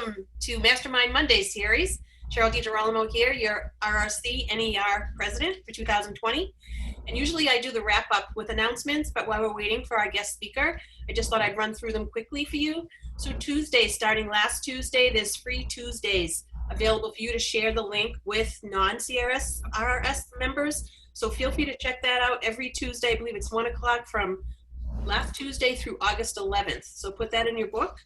To Mastermind Monday series. Cheryl DiGirolamo here, your RRC NER president for 2020. And usually I do the wrap up with announcements, but while we're waiting for our guest speaker, I just thought I'd run through them quickly for you. So Tuesday, starting last Tuesday, there's free Tuesdays available for you to share the link with non-CRS RRS members. So feel free to check that out every Tuesday. I believe it's 1 o'clock from last Tuesday through August 11th. So put that in your book.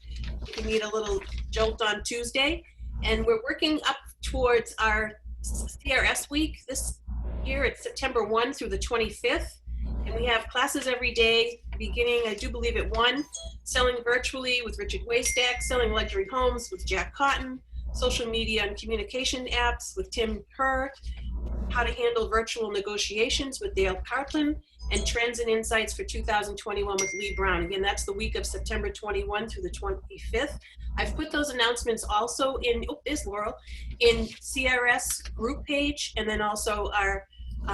You can need a little jolt on Tuesday. And we're working up towards our CRS week. This year it's September 1 through the 25th. And we have classes every day, beginning, I do believe, at 1, selling virtually with Richard Waystack, selling luxury homes with Jack Cotton, social media and communication apps with Tim Herr, how to handle virtual negotiations with Dale Carplin, and trends and insights for 2021 with Lee Brown. Again, that's the week of September 21 through the 25th. I've put those announcements also in, there's Laurel, in CRS group page, and then also our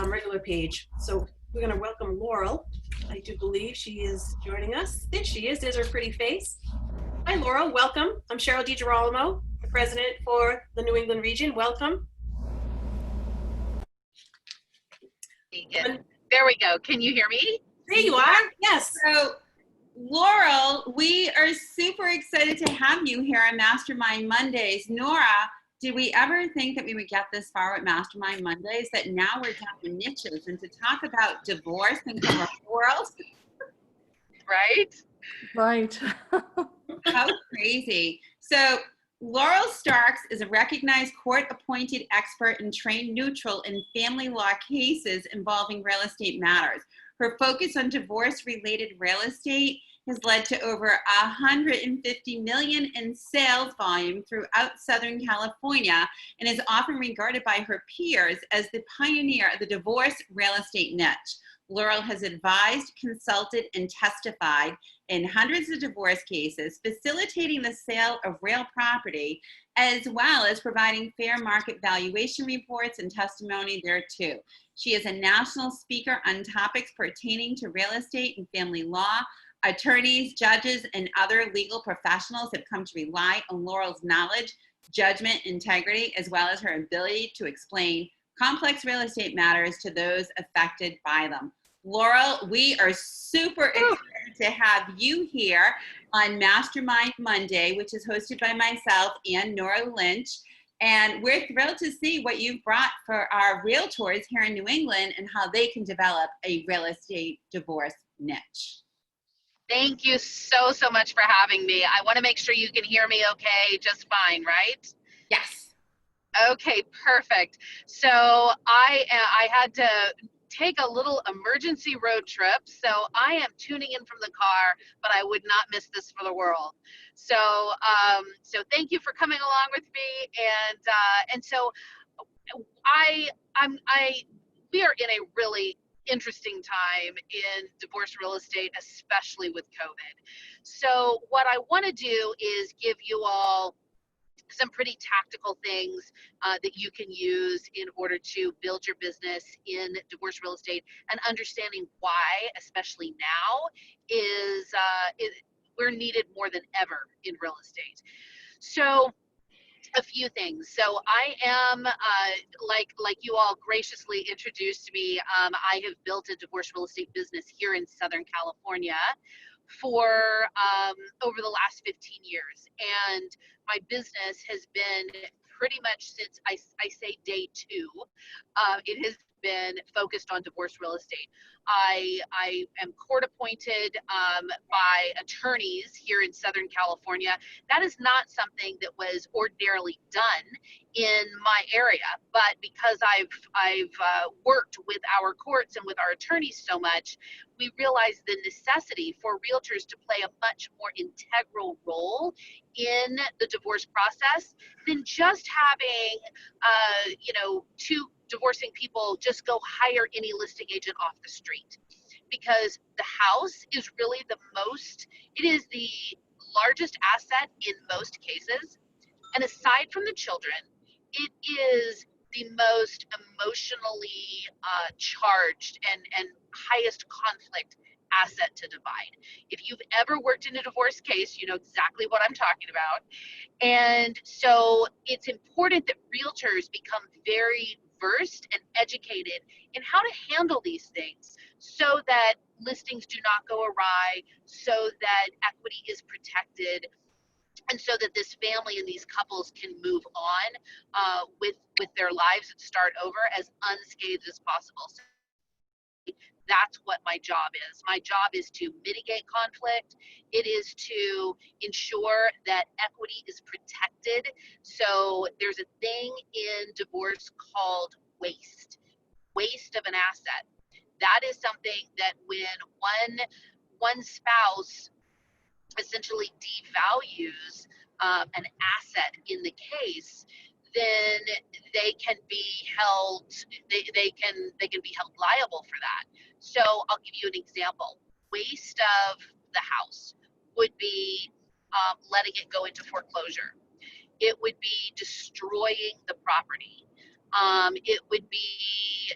regular page. So we're gonna welcome Laurel. I do believe she is joining us. There she is, there's her pretty face. Hi Laurel, welcome. I'm Cheryl DiGirolamo, the president for the New England region. Welcome. There we go. Can you hear me? There you are. Yes. So, Laurel, we are super excited to have you here on Mastermind Mondays. Nora, did we ever think that we would get this far with Mastermind Mondays, that now we're down to niches and to talk about divorce and cover the world? Right? Right. How crazy. So, Laurel Starks is a recognized court-appointed expert and trained neutral in family law cases involving real estate matters. Her focus on divorce-related real estate has led to over $150 million in sales volume throughout Southern California and is often regarded by her peers as the pioneer of the divorce real estate niche. Laurel has advised, consulted, and testified in hundreds of divorce cases, facilitating the sale of real property, as well as providing fair market valuation reports and testimony thereto. She is a national speaker on topics pertaining to real estate and family law. Attorneys, judges, and other legal professionals have come to rely on Laurel's knowledge, judgment, integrity, as well as her ability to explain complex real estate matters to those affected by them. Laurel, we are super excited to have you here on Mastermind Monday, which is hosted by myself and Nora Lynch. And we're thrilled to see what you've brought for our realtors here in New England and how they can develop a real estate divorce niche. Thank you so much for having me. I want to make sure you can hear me okay, just fine, right? Yes. Okay, perfect. So I had to take a little emergency road trip, so I am tuning in from the car, but I would not miss this for the world. So thank you for coming along with me, and so we are in a really interesting time in divorce real estate, especially with COVID. So what I want to do is give you all some pretty tactical things that you can use in order to build your business in divorce real estate, and understanding why, especially now, we're needed more than ever in real estate. So a few things. So I am, like you all graciously introduced me, I have built a divorce real estate business here in Southern California for over the last 15 years. And my business has been pretty much since I say day 2, it has been focused on divorce real estate. I am court appointed by attorneys here in Southern California. That is not something that was ordinarily done in my area, but because I've worked with our courts and with our attorneys so much, we realized the necessity for realtors to play a much more integral role in the divorce process than just having, 2 divorcing people just go hire any listing agent off the street. Because the house is really it is the largest asset in most cases. And aside from the children, it is the most emotionally charged and highest conflict asset to divide. If you've ever worked in a divorce case, you know exactly what I'm talking about. And so it's important that realtors become very versed and educated in how to handle these things so that listings do not go awry, so that equity is protected, and so that this family and these couples can move on with their lives and start over as unscathed as possible. So that's what my job is. My job is to mitigate conflict. It is to ensure that equity is protected. So there's a thing in divorce called waste of an asset. That is something that when one spouse essentially devalues an asset in the case, then they can be held they can be held liable for that. So I'll give you an example. Waste of the house would be letting it go into foreclosure. It would be destroying the property. It would be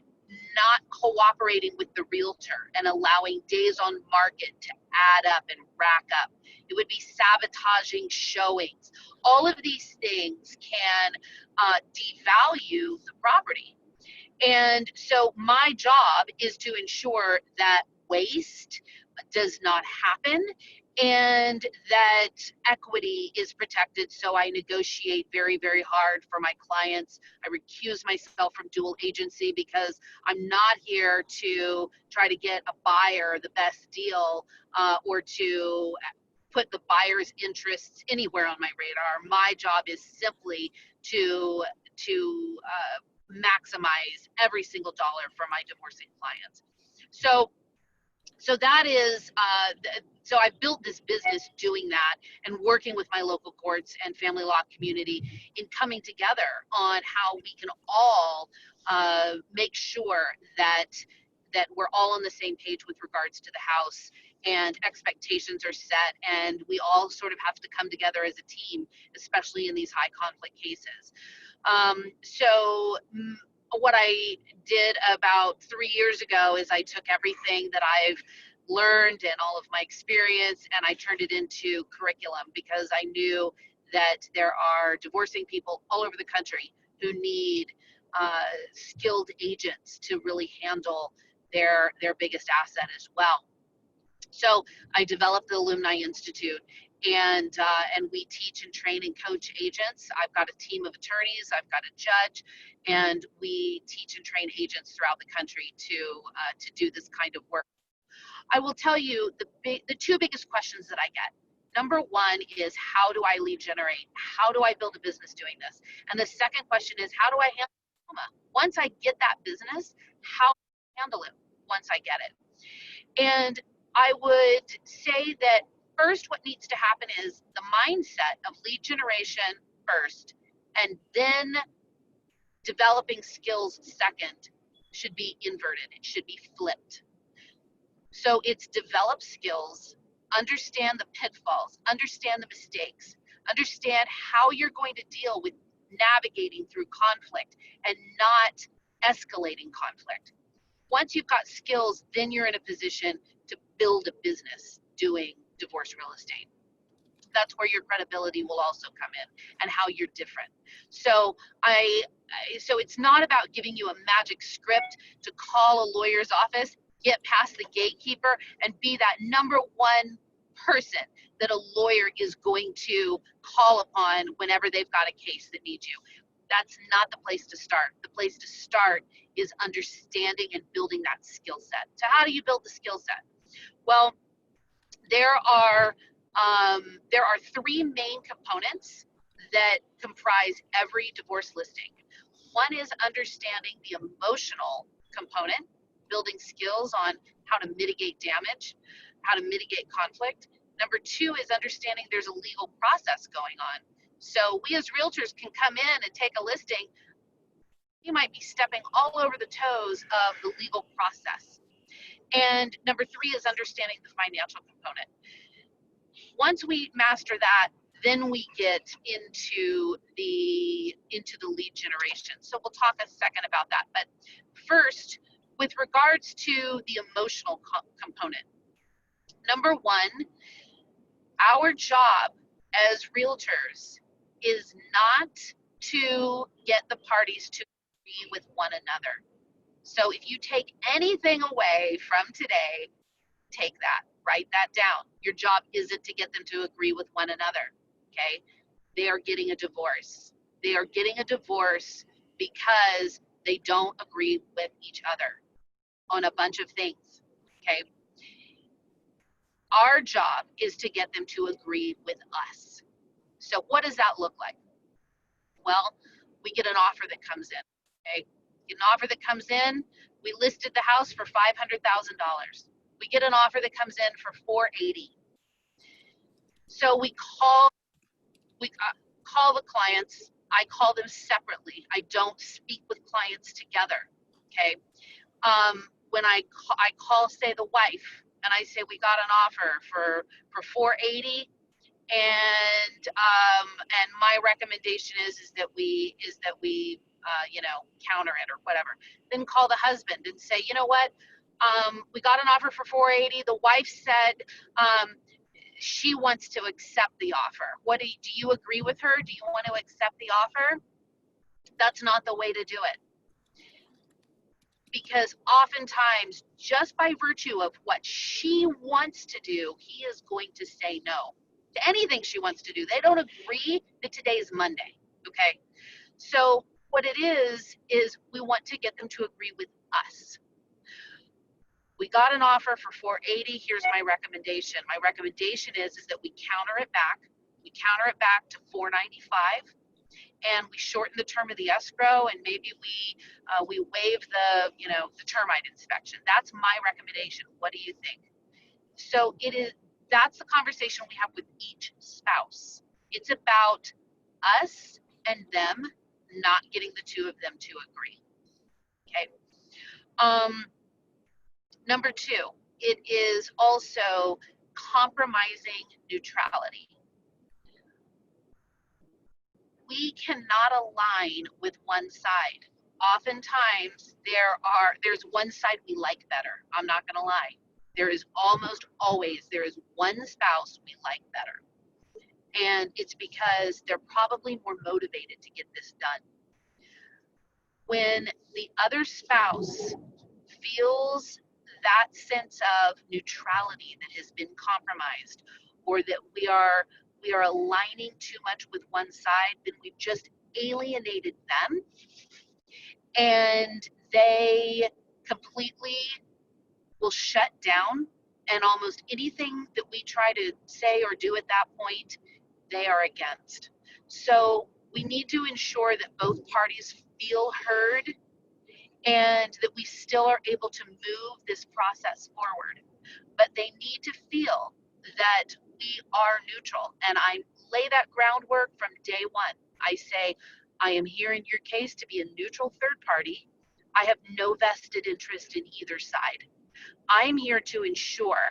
not cooperating with the realtor and allowing days on market to add up and rack up. It would be sabotaging showings. All of these things can devalue the property. And so my job is to ensure that waste does not happen and that equity is protected. So I negotiate very, very hard for my clients. I recuse myself from dual agency because I'm not here to try to get a buyer the best deal or to put the buyer's interests anywhere on my radar. My job is simply to maximize every single dollar for my divorcing clients. So that is, so I've built this business doing that and working with my local courts and family law community in coming together on how we can all make sure that we're all on the same page with regards to the house and expectations are set, and we all sort of have to come together as a team, especially in these high conflict cases. So what I did about 3 years ago is I took everything that I've learned and all of my experience and I turned it into curriculum because I knew that there are divorcing people all over the country who need skilled agents to really handle their biggest asset as well. So I developed the Ilumni Institute, and we teach and train and coach agents. I've got a team of attorneys, I've got a judge, and we teach and train agents throughout the country to do this kind of work. I will tell you the two biggest questions that I get. Number one is, how do I lead generate? How do I build a business doing this? And the second question is, how do I handle trauma? Once I get that business, how do I handle it once I get it? And I would say that first, what needs to happen is the mindset of lead generation first, and then developing skills second should be inverted. It should be flipped. So it's develop skills, understand the pitfalls, understand the mistakes, understand how you're going to deal with navigating through conflict and not escalating conflict. Once you've got skills, then you're in a position to build a business doing divorce real estate. That's where your credibility will also come in and how you're different. So so it's not about giving you a magic script to call a lawyer's office, get past the gatekeeper, and be that number one person that a lawyer is going to call upon whenever they've got a case that needs you. That's not the place to start. The place to start is understanding and building that skill set. So how do you build the skill set? Well, there are three main components that comprise every divorce listing. One is understanding the emotional component, building skills on how to mitigate damage, how to mitigate conflict. Number two is understanding there's a legal process going on. So we as realtors can come in and take a listing. You might be stepping all over the toes of the legal process. And number three is understanding the financial component. Once we master that, then we get into the lead generation. So we'll talk a second about that. But first, with regards to the emotional component, Number one, our job as realtors is not to get the parties to agree with one another. So if you take anything away from today, take that, write that down. Your job isn't to get them to agree with one another, okay? They are getting a divorce. They are getting a divorce because they don't agree with each other on a bunch of things, okay? Our job is to get them to agree with us. So what does that look like? Well, we get an offer that comes in, okay? Get an offer that comes in, we listed the house for $500,000. We get an offer that comes in for 480. So we call the clients. I call them separately. I don't speak with clients together, okay? When I call, say, the wife, and I say we got an offer for 480, and my recommendation is that we counter it or whatever. Then call the husband and say, you know what, we got an offer for 480. The wife said she wants to accept the offer. What do you agree with her? Do you want to accept the offer? That's not the way to do it. Because oftentimes, just by virtue of what she wants to do, he is going to say no to anything she wants to do. They don't agree that today is Monday, okay? So what it is we want to get them to agree with us. We got an offer for 480. Here's my recommendation. My recommendation is that we counter it back. We counter it back to 495. And we shorten the term of the escrow, and maybe we waive the termite inspection. That's my recommendation. What do you think? So that's the conversation we have with each spouse. It's about us and them, not getting the two of them to agree. Okay. Number two, it is also compromising neutrality. We cannot align with one side. Oftentimes there's one side we like better. I'm not gonna lie. There is one spouse we like better. And it's because they're probably more motivated to get this done. When the other spouse feels that sense of neutrality that has been compromised, or that we are aligning too much with one side, then we've just alienated them, and they completely will shut down, and almost anything that we try to say or do at that point, they are against. So we need to ensure that both parties feel heard, and that we still are able to move this process forward. But they need to feel that we are neutral. And I lay that groundwork from day one. I say, I am here in your case to be a neutral third party. I have no vested interest in either side. I'm here to ensure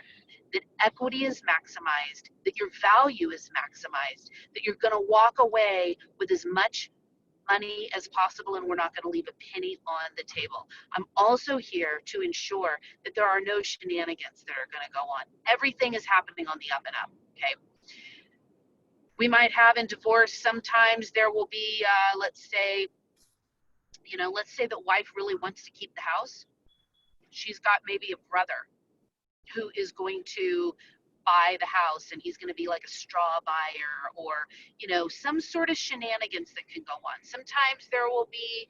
that equity is maximized, that your value is maximized, that you're going to walk away with as much money as possible, and we're not going to leave a penny on the table. I'm also here to ensure that there are no shenanigans that are going to go on. Everything is happening on the up and up, okay? We might have in divorce, sometimes there will be, let's say the wife really wants to keep the house. She's got maybe a brother who is going to buy the house, and he's going to be like a straw buyer, or some sort of shenanigans that can go on. Sometimes there will be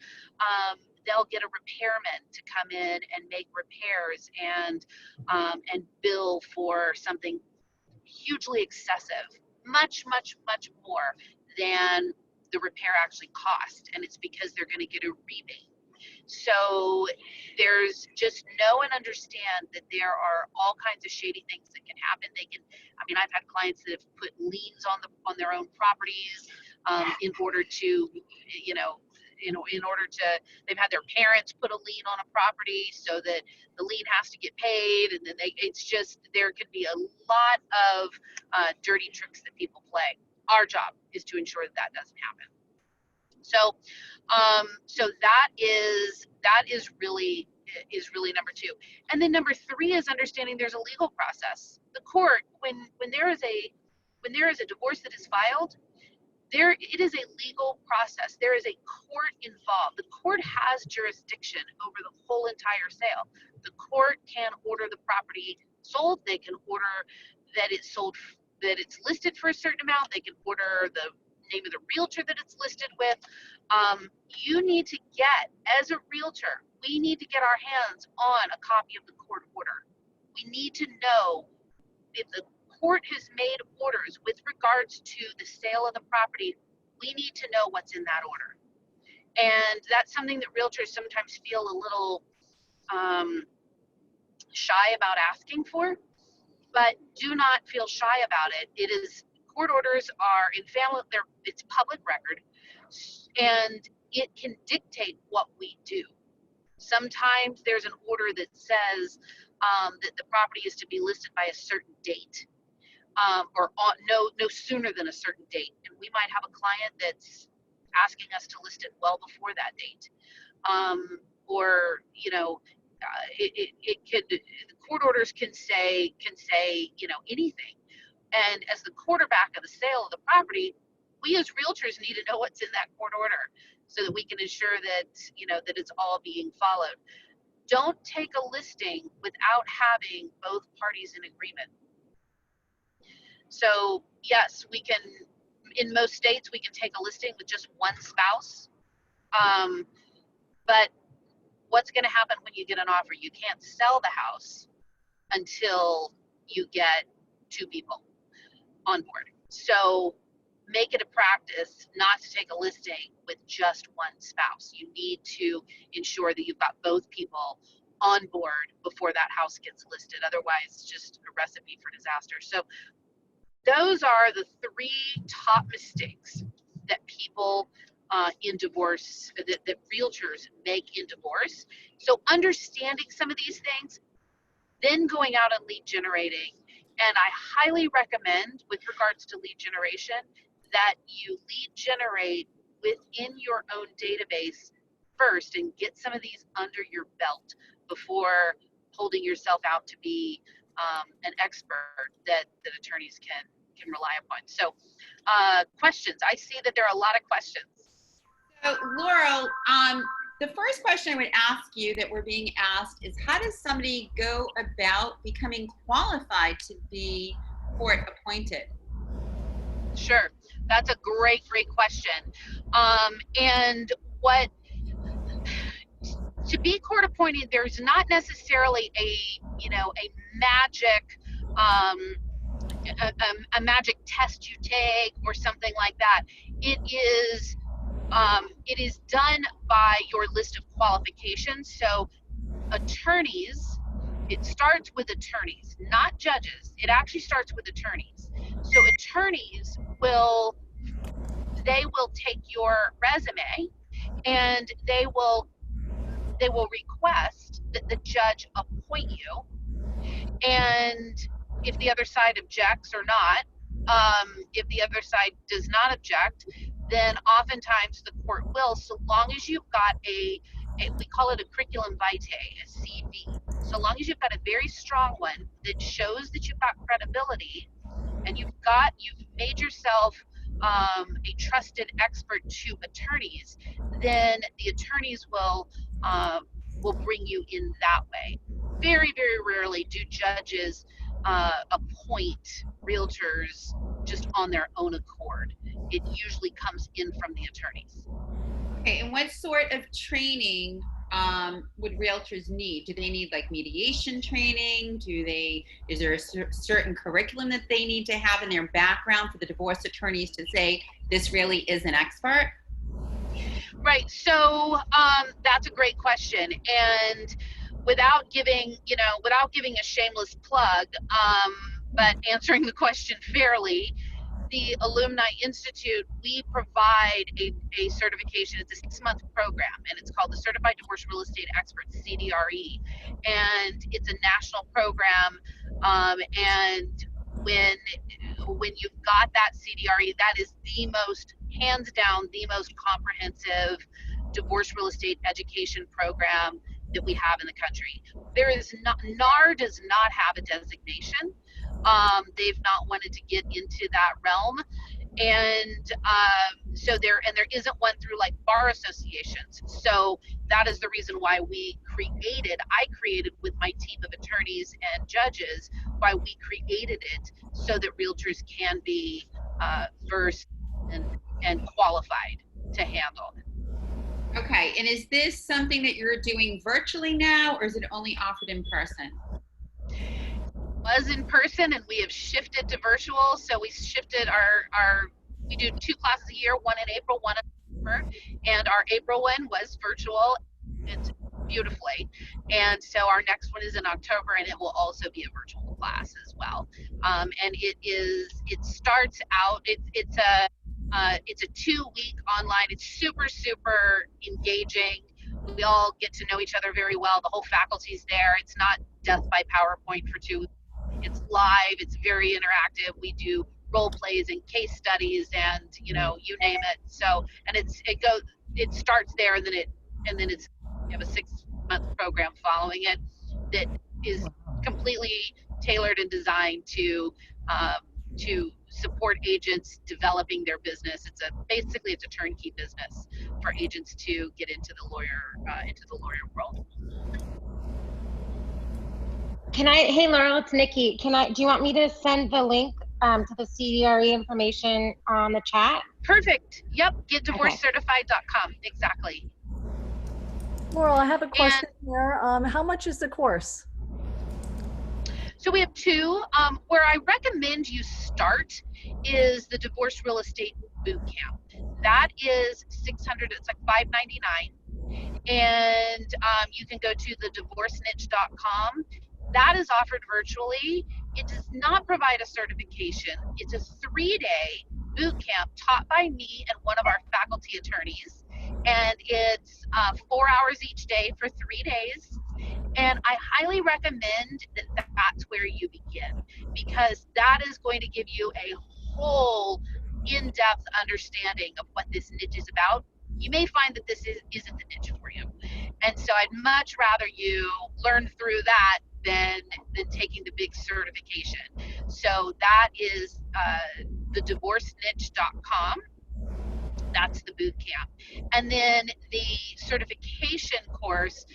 they'll get a repairman to come in and make repairs and bill for something hugely excessive, much more than the repair actually cost, and it's because they're going to get a rebate. So there's just know and understand that there are all kinds of shady things that can happen. I've had clients that have put liens on their own properties in order to, they've had their parents put a lien on a property so that the lien has to get paid, and then there could be a lot of dirty tricks that people play. Our job is to ensure that doesn't happen. So that is really is really number two. And then number three is understanding there's a legal process. The court, when there is a divorce that is filed, it is a legal process. There is a court involved. The court has jurisdiction over the whole entire sale. The court can order the property sold. They can order that it's sold, that it's listed for a certain amount. They can order the name of the realtor that it's listed with. You need to get, as a realtor, we need to get our hands on a copy of the court order. We need to know if the court has made orders with regards to the sale of the property. We need to know what's in that order. And that's something that realtors sometimes feel a little shy about asking for, but do not feel shy about it. It is, court orders are in family, it's public record, and it can dictate what we do. Sometimes there's an order that says that the property is to be listed by a certain date, or no sooner than a certain date. And we might have a client that's asking us to list it well before that date. Or, you know, it could, the court orders can say, you know, anything. And as the quarterback of the sale of the property, we as realtors need to know what's in that court order so that we can ensure that, you know, that it's all being followed. Don't take a listing without having both parties in agreement. So yes, we can, in most states, we can take a listing with just one spouse. But what's going to happen when you get an offer? You can't sell the house until you get two people on board. So make it a practice not to take a listing with just one spouse. You need to ensure that you've got both people on board before that house gets listed. Otherwise, it's just a recipe for disaster. So those are the three top mistakes that people in divorce, that realtors make in divorce. So understanding some of these things, then going out and lead generating. And I highly recommend, with regards to lead generation, that you lead generate within your own database first and get some of these under your belt before holding yourself out to be an expert that attorneys can rely upon. So questions. I see that there are a lot of questions. So Laurel, the first question I would ask you that we're being asked is, how does somebody go about becoming qualified to be court appointed? Sure, that's a great question. And to be court appointed, there's not necessarily a magic a magic test you take or something like that. It is done by your list of qualifications. So attorneys, it starts with attorneys, not judges. It actually starts with attorneys. So attorneys will take your resume and they will request that the judge appoint you. And if the other side objects or not, if the other side does not object, then oftentimes the court will, so long as you've got we call it a curriculum vitae, a CV. So long as you've got a very strong one that shows that you've got credibility and you've made yourself a trusted expert to attorneys, then the attorneys will bring you in that way. Very, very rarely do judges appoint realtors just on their own accord. It usually comes in from the attorneys. Okay, and what sort of training would realtors need? Do they need like mediation training? Is there a certain curriculum that they need to have in their background for the divorce attorneys to say, this really is an expert? Right, so that's a great question. And without giving a shameless plug, but answering the question fairly, the Ilumni Institute, we provide a certification. It's a 6-month program, and it's called the Certified Divorce Real Estate Expert, CDRE. And it's a national program. And when you've got that CDRE, that is the most, hands down, the most comprehensive divorce real estate education program that we have in the country. There is not, NAR does not have a designation. They've not wanted to get into that realm. And so there isn't one through like bar associations. So that is the reason why I created with my team of attorneys and judges, why we created it so that realtors can be versed and qualified to handle. Okay, and is this something that you're doing virtually now, or is it only offered in person? Was in person, and we have shifted to virtual. So we shifted we do 2 classes a year, one in April, one in September, and our April one was virtual and beautifully. And so our next one is in October, and it will also be a virtual class as well. And it starts out, it's a 2-week online. It's super, super engaging. We all get to know each other very well. The whole faculty's there. It's not death by PowerPoint for 2 weeks. It's live. It's very interactive. We do role plays and case studies, and you name it. So, and it starts there, and then we have a 6-month program following it that is completely tailored and designed to support agents developing their business. Basically it's a turnkey business for agents to get into the lawyer world. Hey Laurel, it's Nikki. Do you want me to send the link to the CDRE information on the chat? Perfect. Yep. GetDivorceCertified.com. Exactly. Laurel, I have a question here. How much is the course? So we have 2. Where I recommend you start is the Divorce Real Estate Bootcamp. That is $600. It's like $599, and you can go to the divorceniche.com. That is offered virtually. It does not provide a certification. It's a 3-day boot camp taught by me and one of our faculty attorneys. And it's 4 hours each day for 3 days. And I highly recommend that that's where you begin, because that is going to give you a whole in-depth understanding of what this niche is about. You may find that this isn't the niche for you. And so I'd much rather you learn through that than taking the big certification. So that is the divorceniche.com. That's the boot camp. And then the certification course,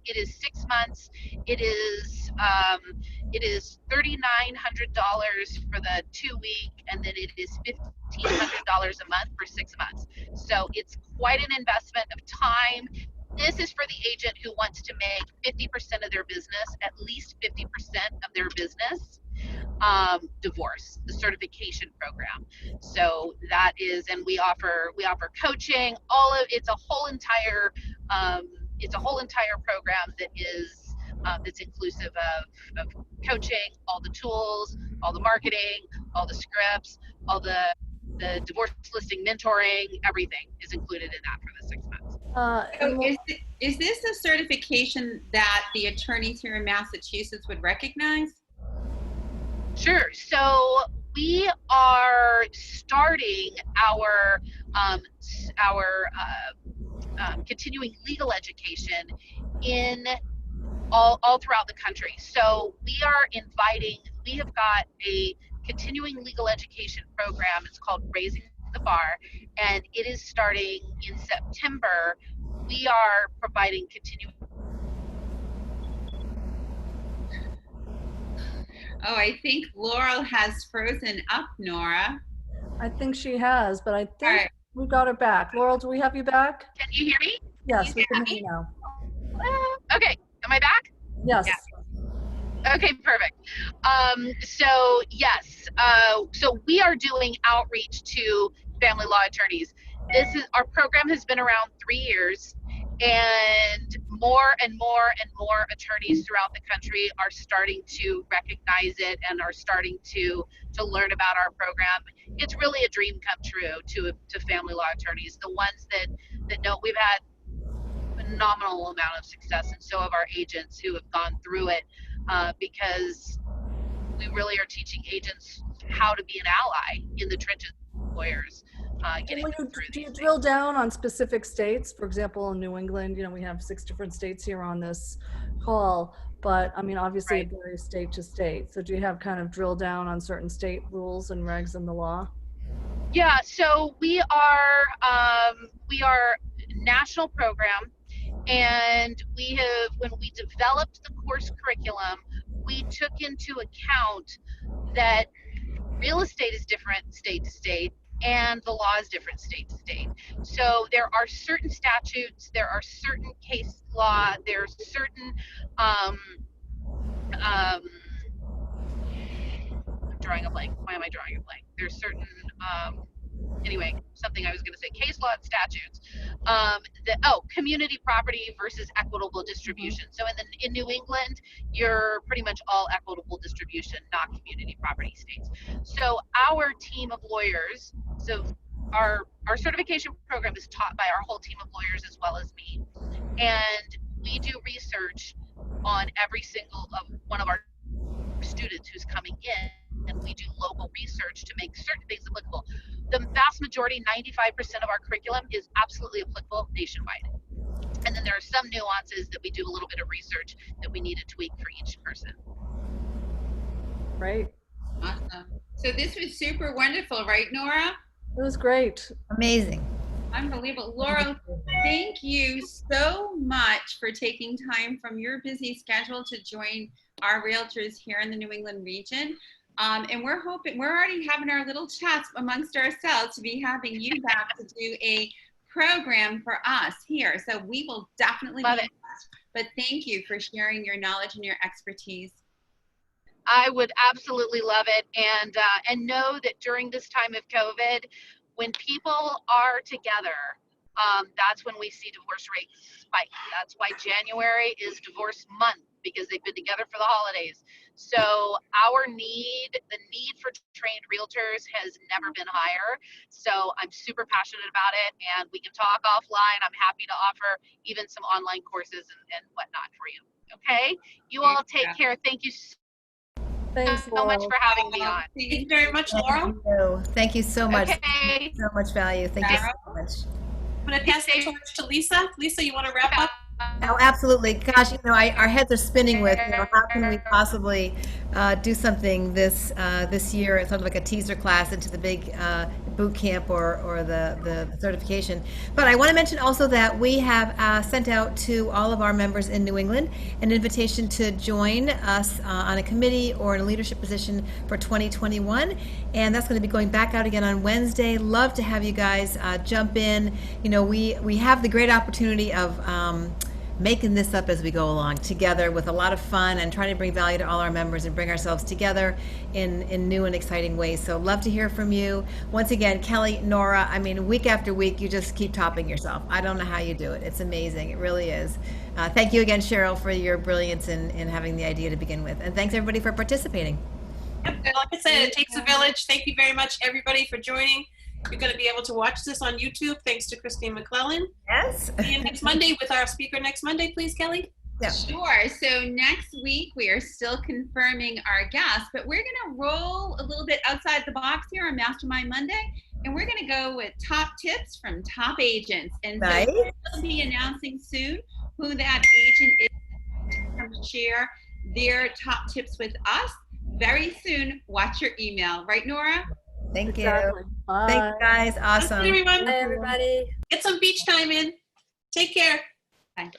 it is 6 months. It is $3,900 for the 2-week, and then it is $1,500 a month for 6 months. So it's quite an investment of time. This is for the agent who wants to make 50% of their business, at least 50% of their business, divorce, the certification program. So that is, and we offer coaching. It's a whole entire program that is that's inclusive of coaching, all the tools, all the marketing, all the scripts, all the divorce listing mentoring. Everything is included in that for the 6 months. So is this a certification that the attorneys here in Massachusetts would recognize? Sure. So we are starting our continuing legal education in all throughout the country. So we have got a continuing legal education program. It's called Raising the Bar, and it is starting in September. We are providing continuing. Oh, I think Laurel has frozen up, Nora. I think she has, but I think we got her back. Laurel, do we have you back? Can you hear me? Yes, we can hear you now. Okay. Am I back? Yes. Yeah. Okay, perfect. So yes, so we are doing outreach to family law attorneys. Our program has been around 3 years, and more and more and more attorneys throughout the country are starting to recognize it and are starting to learn about our program. It's really a dream come true to family law attorneys. The ones that know, we've had phenomenal amount of success, and so have our agents who have gone through it, because we really are teaching agents how to be an ally in the trenches with lawyers. getting When them you, through do you these drill things. down on specific states? For example, in New England, we have 6 different states here on this call, but I mean, obviously Right. it varies state to state. So do you have kind of drill down on certain state rules and regs in the law? Yeah, so we are national program, and when we developed the course curriculum, we took into account that real estate is different state to state, and the law is different state to state. So there are certain statutes, there are certain case law, there's certain um, I'm drawing a blank. Why am I drawing a blank? There's certain anyway, something I was going to say, case law and statutes. Community property versus equitable distribution. So in New England, you're pretty much all equitable distribution, not community property states. So our team of lawyers, so our certification program is taught by our whole team of lawyers as well as me, and we do research on every single of one of our students who's coming in, and we do local research to make certain things applicable. The vast majority, 95% of our curriculum is absolutely applicable nationwide. And then there are some nuances that we do a little bit of research that we need to tweak for each person. Right. Awesome. So this was super wonderful, right, Nora? It was great. Amazing. Unbelievable. Laurel, thank you so much for taking time from your busy schedule to join our realtors here in the New England region. And we're already having our little chats amongst ourselves to be having you back to do a program for us here. So we will definitely Love be it. in touch. But thank you for sharing your knowledge and your expertise. I would absolutely love it, and know that during this time of COVID, when people are together, that's when we see divorce rates spike. That's why January is divorce month, because they've been together for the holidays. So the need for trained realtors has never been higher. So I'm super passionate about it, and we can talk offline. I'm happy to offer even some online courses and whatnot for you. Okay, you all take care. Thank you Thanks, so much Laurel. for having me on. Thank you very much, Laurel. Thank you so much. Okay. So much value. Thank you so much. I'm going to pass the torch to Lisa. Lisa, you want to wrap up? Oh, absolutely. Gosh, our heads are spinning with, how can we possibly do something this year, sort of like a teaser class into the big boot camp or the certification. But I want to mention also that we have sent out to all of our members in New England an invitation to join us on a committee or in a leadership position for 2021. And that's going to be going back out again on Wednesday. Love to have you guys jump in. We have the great opportunity of making this up as we go along together with a lot of fun and trying to bring value to all our members and bring ourselves together in new and exciting ways. So love to hear from you. Once again, Kelly, Nora, week after week, you just keep topping yourself. I don't know how you do it. It's amazing. It really is. Thank you again, Cheryl, for your brilliance in having the idea to begin with. And thanks everybody for participating. Yep. Like I said, it takes a village. Thank you very much, everybody, for joining. You're going to be able to watch this on YouTube, thanks to Christine McClellan. Yes. See you next Monday with our speaker next Monday, please, Kelly. Yeah. Sure. So next week, we are still confirming our guests, but we're going to roll a little bit outside the box here on Mastermind Monday, and we're going to go with top tips from top agents. And nice. So we'll be announcing soon who that agent is to come share their top tips with us very soon. Watch your email. Right, Nora? Thank you. Exactly. Bye. Thanks, guys. Awesome. Everyone. Bye, everybody. Get some beach time in. Take care. Bye.